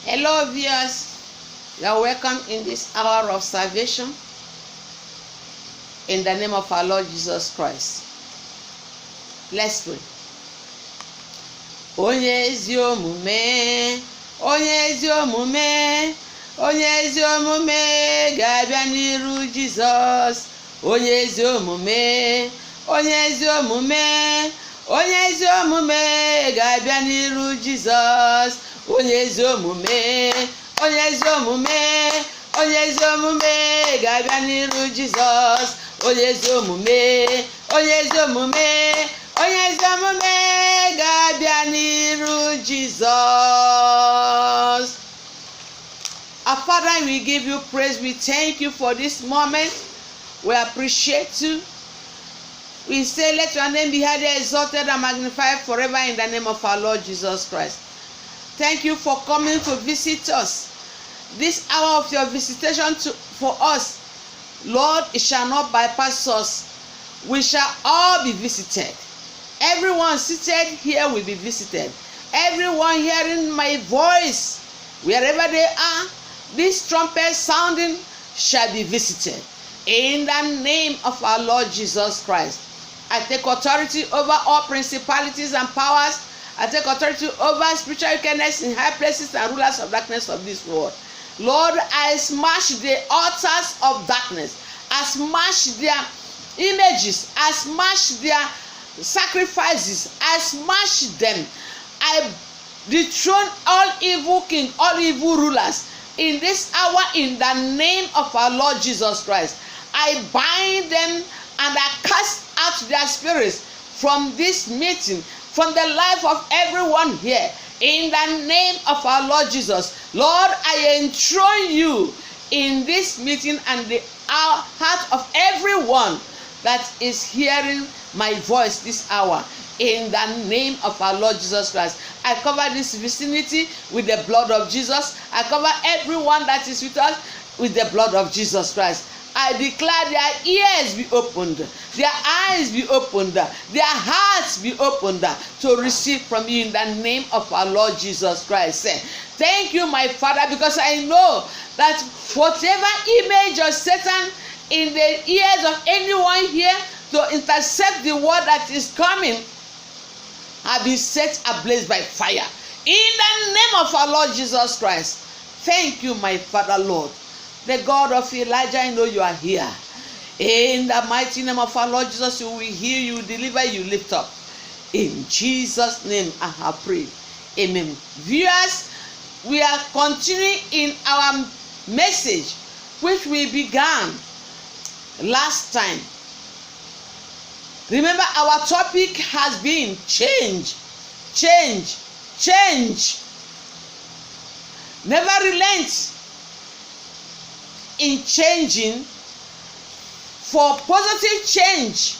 Hello viewers, you are welcome in this hour of salvation in the name of our Lord Jesus Christ. Let's pray. Onye ezi omume, onye ezi omume, onye ezi omume ga-abịa n'iru Jizọs. Onye ezi omume, onye ezi omume, onye ezi omume ga-abịa n'iru Jizọs. Onye ezi omume, onye ezi omume, onye ezi omume ga-abịa n'iru Jizọs. Onye ezi omume, onye ezi omume, onye ezi omume ga-abịa n'iru Jizọs. Our Father, we give you praise. We thank you for this moment. We appreciate you. We say, let your name be highly exalted and magnified forever in the name of our Lord Jesus Christ. Thank you for coming to visit us. This hour of your visitation for us, Lord, it shall not bypass us. We shall all be visited. Everyone seated here will be visited. Everyone hearing my voice, wherever they are, this trumpet sounding shall be visited. In the name of our Lord Jesus Christ, I take authority over all principalities and powers. I take authority over spiritual wickedness in high places and rulers of darkness of this world. Lord, I smash the altars of darkness. I smash their images. I smash their sacrifices. I smash them. I dethrone all evil kings, all evil rulers in this hour in the name of our Lord Jesus Christ. I bind them and I cast out their spirits from this meeting, from the life of everyone here, in the name of our Lord Jesus. Lord, I enthrone you in this meeting and the heart of everyone that is hearing my voice this hour, in the name of our Lord Jesus Christ. I cover this vicinity with the blood of Jesus. I cover everyone that is with us with the blood of Jesus Christ. I declare their ears be opened, their eyes be opened, their hearts be opened to receive from you in the name of our Lord Jesus Christ. Thank you, my Father, because I know that whatever image of Satan in the ears of anyone here to intercept the word that is coming have been set ablaze by fire. In the name of our Lord Jesus Christ. Thank you, my Father, Lord. The God of Elijah, I know you are here. In the mighty name of our Lord Jesus, you will heal, you will deliver, you lift up. In Jesus' name I have prayed. Amen. Viewers, we are continuing in our message which we began last time. Remember, our topic has been change, change, change. Never relent in changing, for positive change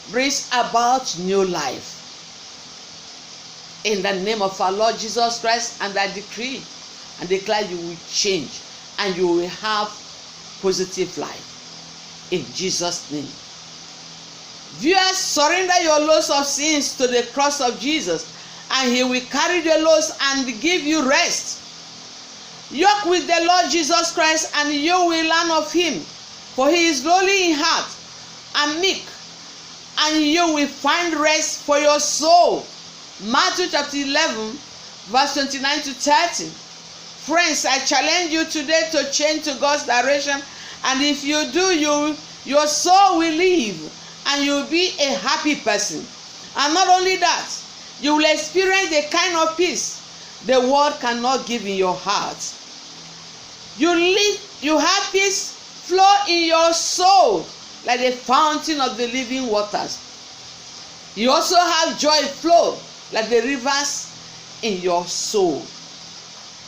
brings about new life. In the name of our Lord Jesus Christ, and I decree and declare you will change and you will have positive life. In Jesus' name. Viewers, surrender your loads of sins to the cross of Jesus, and he will carry the loads and give you rest. Yoke with the Lord Jesus Christ, and you will learn of him, for he is lowly in heart and meek, and you will find rest for your soul. Matthew chapter 11, verse 29 to 30. Friends, I challenge you today to change to God's direction, and if you do, your soul will live, and you will be a happy person. And not only that, you will experience the kind of peace the world cannot give in your heart. You have peace flow in your soul like the fountain of the living waters. You also have joy flow like the rivers in your soul.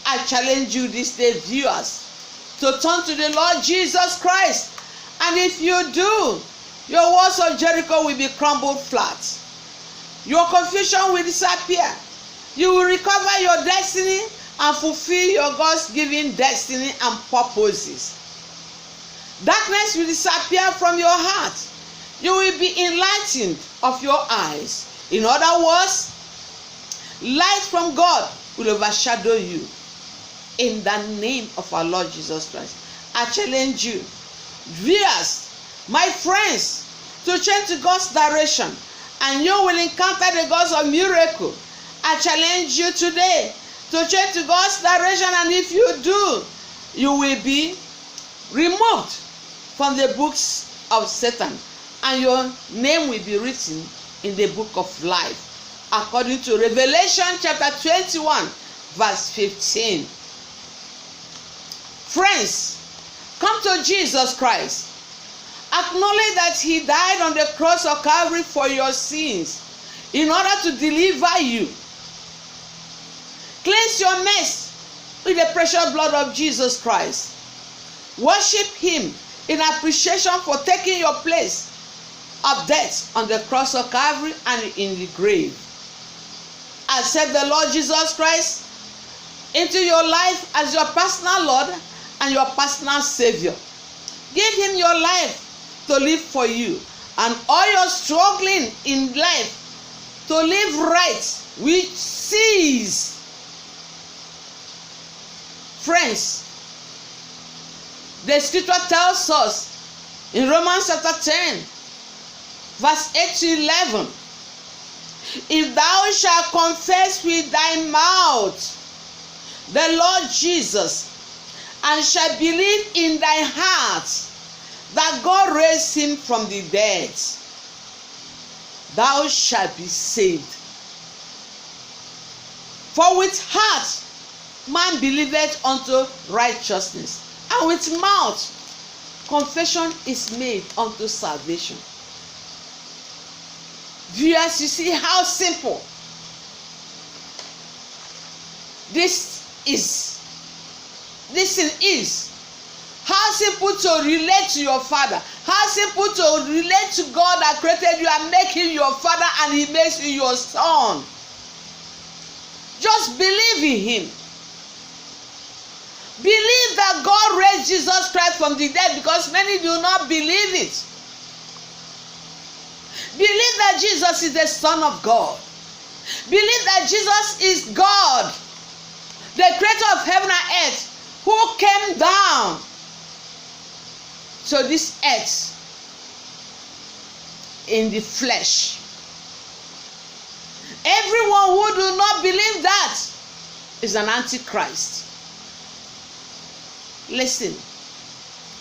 I challenge you this day, viewers, to turn to the Lord Jesus Christ. And if you do, your walls of Jericho will be crumbled flat. Your confusion will disappear. You will recover your destiny and fulfill your God's-given destiny and purposes. Darkness will disappear from your heart. You will be enlightened of your eyes. In other words, light from God will overshadow you. in the name of our Lord Jesus Christ. I challenge you, viewers, my friends, to change to God's direction, and you will encounter the God's of miracle. I challenge you today to change to God's direction, and if you do, you will be removed from the books of Satan, and your name will be written in the book of life, according to Revelation chapter 21 verse 15. Friends, come to Jesus Christ. Acknowledge that he died on the cross of Calvary for your sins in order to deliver you. Cleanse your mess with the precious blood of Jesus Christ. Worship him in appreciation for taking your place of death on the cross of Calvary and in the grave. Accept the Lord Jesus Christ into your life as your personal Lord and your personal Savior. Give him your life to live for you, and all your struggling in life to live right which cease. Friends, the scripture tells us in Romans chapter 10 verse 8 to 11, if thou shalt confess with thy mouth the Lord Jesus, and shalt believe in thy heart that God raised him from the dead, thou shalt be saved. For with heart man believeth unto righteousness, and with mouth confession is made unto salvation. Viewers, you see how simple this thing is. How simple to relate to your Father. How simple to relate to God that created you and make him your Father, and he makes you your son. Just believe in him. Believe that God raised Jesus Christ from the dead, because many do not believe it. Believe that Jesus is the Son of God. Believe that Jesus is God, the creator of heaven and earth, who came down to this earth in the flesh. Everyone who do not believe that is an antichrist. Listen,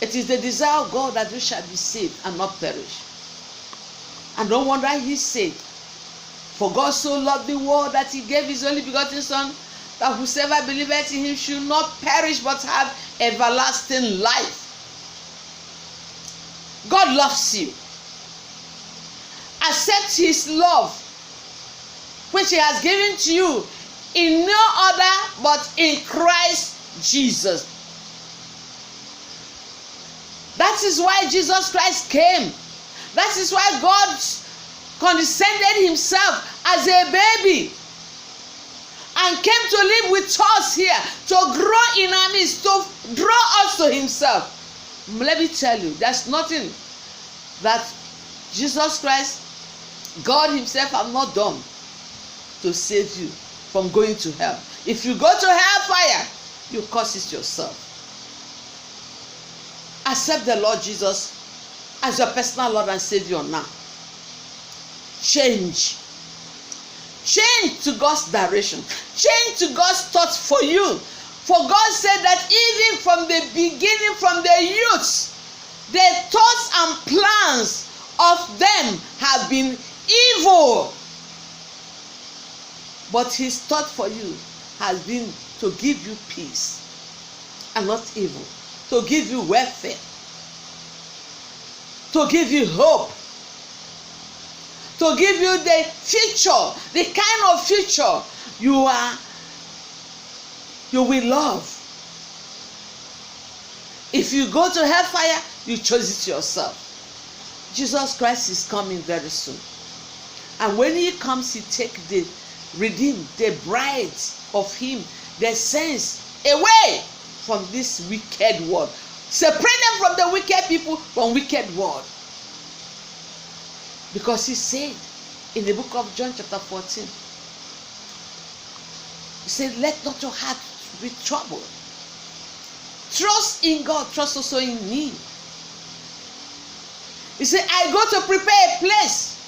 it is the desire of God that you shall be saved and not perish. And no wonder he said, for God so loved the world that he gave his only begotten Son, that whosoever believeth in him should not perish but have everlasting life. God loves you. Accept his love, which he has given to you in no other but in Christ Jesus. That is why Jesus Christ came. That is why God condescended himself as a baby and came to live with us here, to grow in our midst, to draw us to himself. Let me tell you, there's nothing that Jesus Christ, God himself, have not done to save you from going to hell. If you go to hellfire, you cause it yourself. Accept the Lord Jesus as your personal Lord and Savior now. Change to God's direction. Change to God's thoughts for you. For God said that even from the beginning, from the youth, the thoughts and plans of them have been evil. But his thought for you has been to give you peace and not evil. To give you welfare. To give you hope. To give you the future, the kind of future you will love. If you go to hellfire, you chose it yourself. Jesus Christ is coming very soon. And when he comes, he take the redeemed, the bride of him, the saints, away from this wicked world. Separate them from the wicked people, from wicked world. Because he said in the book of John chapter 14, he said, let not your heart be troubled. Trust in God, trust also in me. He said, I go to prepare a place.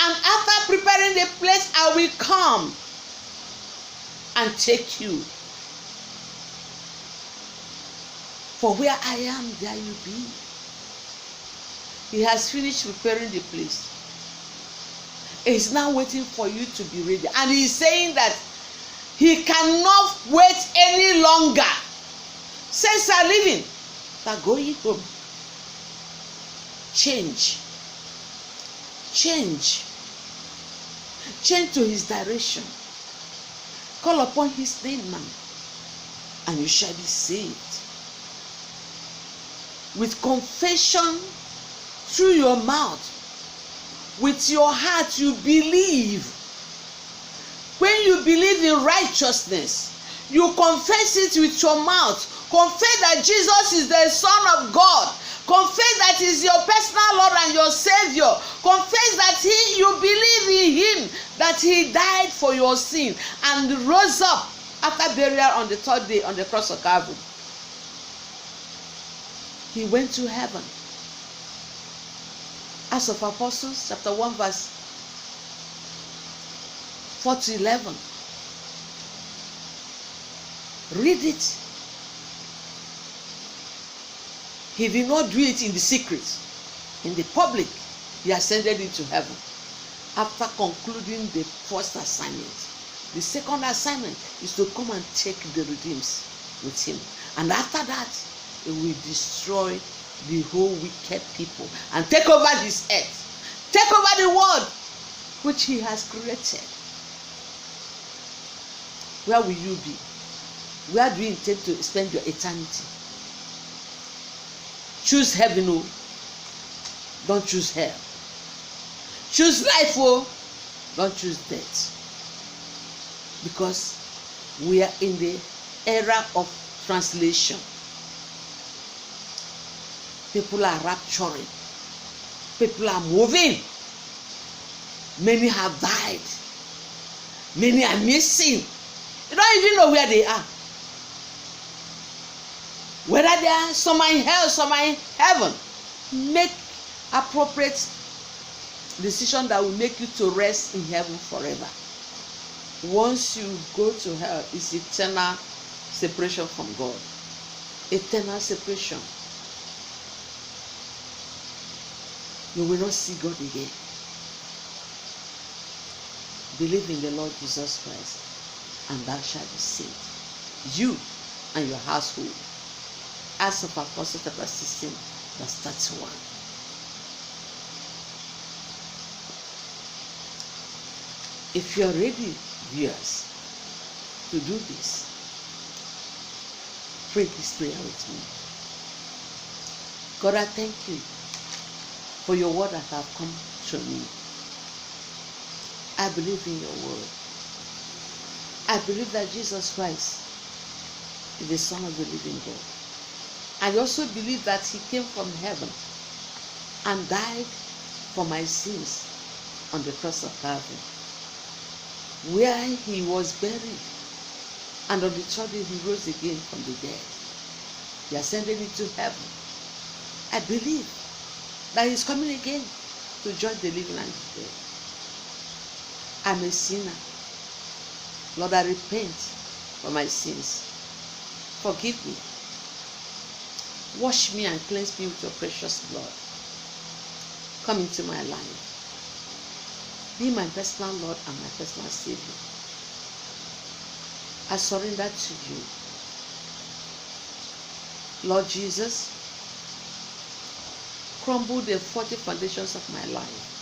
And after preparing the place, I will come and take you. For where I am, there you be. He has finished preparing the place. He's now waiting for you to be ready. And he's saying that he cannot wait any longer. Saints are living, they are going home. Change. Change. Change to his direction. Call upon his name now, and you shall be saved. With confession through your mouth, with your heart you believe. When you believe in righteousness, you confess it with your mouth. Confess that Jesus is the Son of God. Confess that he is your personal Lord and your Savior. Confess that you believe in him, that he died for your sin and rose up after burial on the third day on the cross of Calvary. He went to heaven. Acts of Apostles, chapter 1, verse 4 to 11. Read it. He did not do it in the secret. In the public, he ascended into heaven after concluding the first assignment. The second assignment is to come and take the redeemed with him. And after that, he will destroy the whole wicked people and take over this earth. Take over the world which he has created. Where will you be? Where do you intend to spend your eternity? Choose heaven, oh. Don't choose hell. Choose life, oh. Don't choose death. Because we are in the era of translation. People are rapturing. People are moving. Many have died. Many are missing. You don't even know where they are. Whether they are, some are in hell, some are in heaven. Make appropriate decision that will make you to rest in heaven forever. Once you go to hell, it's eternal separation from God. Eternal separation. You will not see God again. Believe in the Lord Jesus Christ, and thou shalt be saved. You and your household. Acts of Apostles chapter 16, verse 31. If you are ready, viewers, to do this, pray this prayer with me. God, I thank you for your word that have come to me. I believe in your word. I believe that Jesus Christ is the Son of the living God. I also believe that he came from heaven and died for my sins on the cross of Calvary, where he was buried, and on the third day he rose again from the dead. He ascended into heaven. I believe that he's coming again to judge the living and the dead. I'm a sinner. Lord, I repent for my sins. Forgive me. Wash me and cleanse me with your precious blood. Come into my life. Be my personal Lord and my personal Savior. I surrender to you. Lord Jesus, crumble the 40 foundations of my life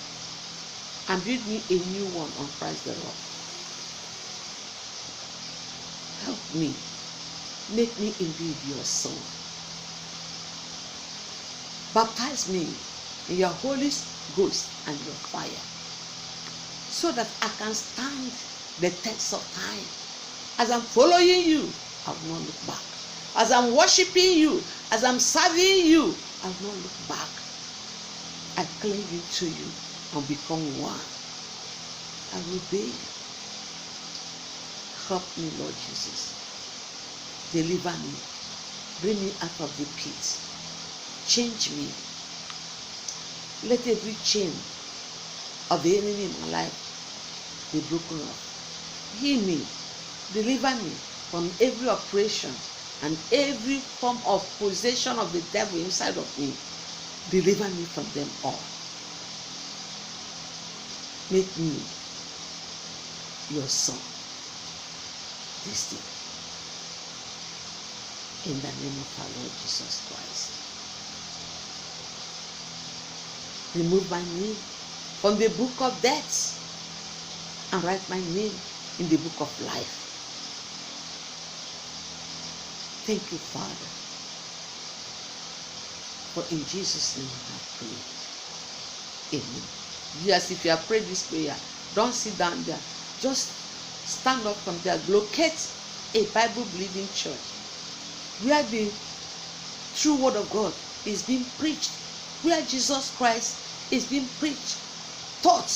and build me a new one on Christ the rock. Help me. Make me indeed your son. Baptize me in your Holy Ghost and your fire, so that I can stand the test of time. As I'm following you, I will not look back. As I'm worshiping you, as I'm serving you, I will not look back. I cling to you and become one. I will obey you. Help me, Lord Jesus. Deliver me. Bring me out of the pit. Change me. Let every chain of the enemy in my life be broken off. Heal me. Deliver me from every oppression and every form of possession of the devil inside of me. Deliver me from them all. Make me your son this day. In the name of our Lord Jesus Christ. Remove my name from the book of death and write my name in the book of life. Thank you, Father. For in Jesus' name I pray. Amen. Yes, if you have prayed this prayer, don't sit down there. Just stand up from there. Locate a Bible-believing church where the true word of God is being preached, where Jesus Christ is being preached, taught.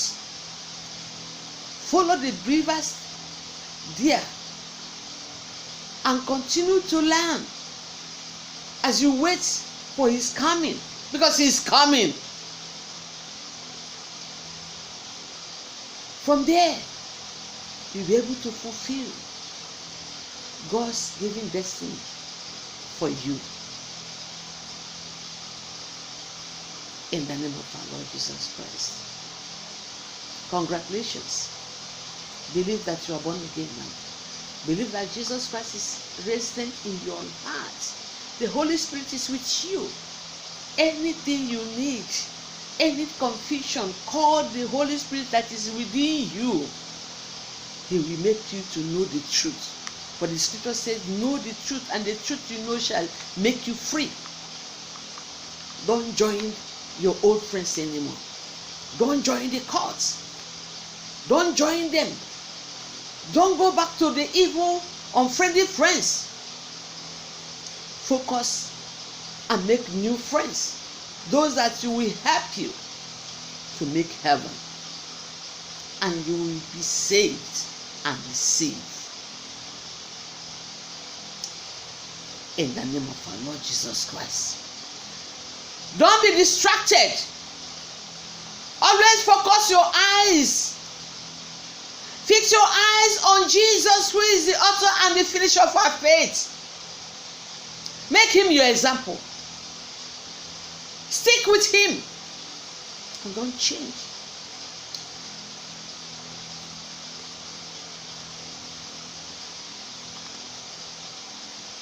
Follow the believers there and continue to learn as you wait for his coming, because he's coming. From there, you'll be able to fulfill God's given destiny for you. In the name of our Lord Jesus Christ. Congratulations. Believe that you are born again now. Believe that Jesus Christ is resident in your heart. The Holy Spirit is with you. Anything you need, any confusion, call the Holy Spirit that is within you. He will make you to know the truth. For the scripture says, know the truth, and the truth you know shall make you free. Don't join your old friends anymore. Don't join the cults. Don't join them. Don't go back to the evil, unfriendly friends. Focus and make new friends. Those that will help you to make heaven. And you will be saved and received. In the name of our Lord Jesus Christ. Don't be distracted. Always focus your eyes. Fix your eyes on Jesus, who is the author and the finisher of our faith. Make him your example. Stick with him. And don't change.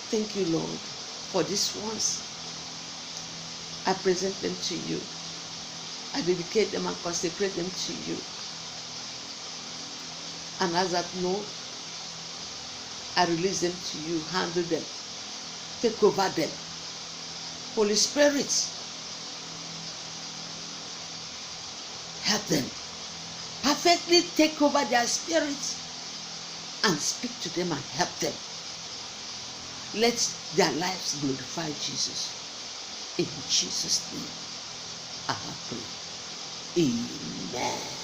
Thank you, Lord, for these ones. I present them to you. I dedicate them and consecrate them to you. And as I know, I release them to you. Handle them. Take over them. Holy Spirit, help them. Perfectly take over their spirit and speak to them and help them. Let their lives glorify Jesus. In Jesus' name, I pray. Amen.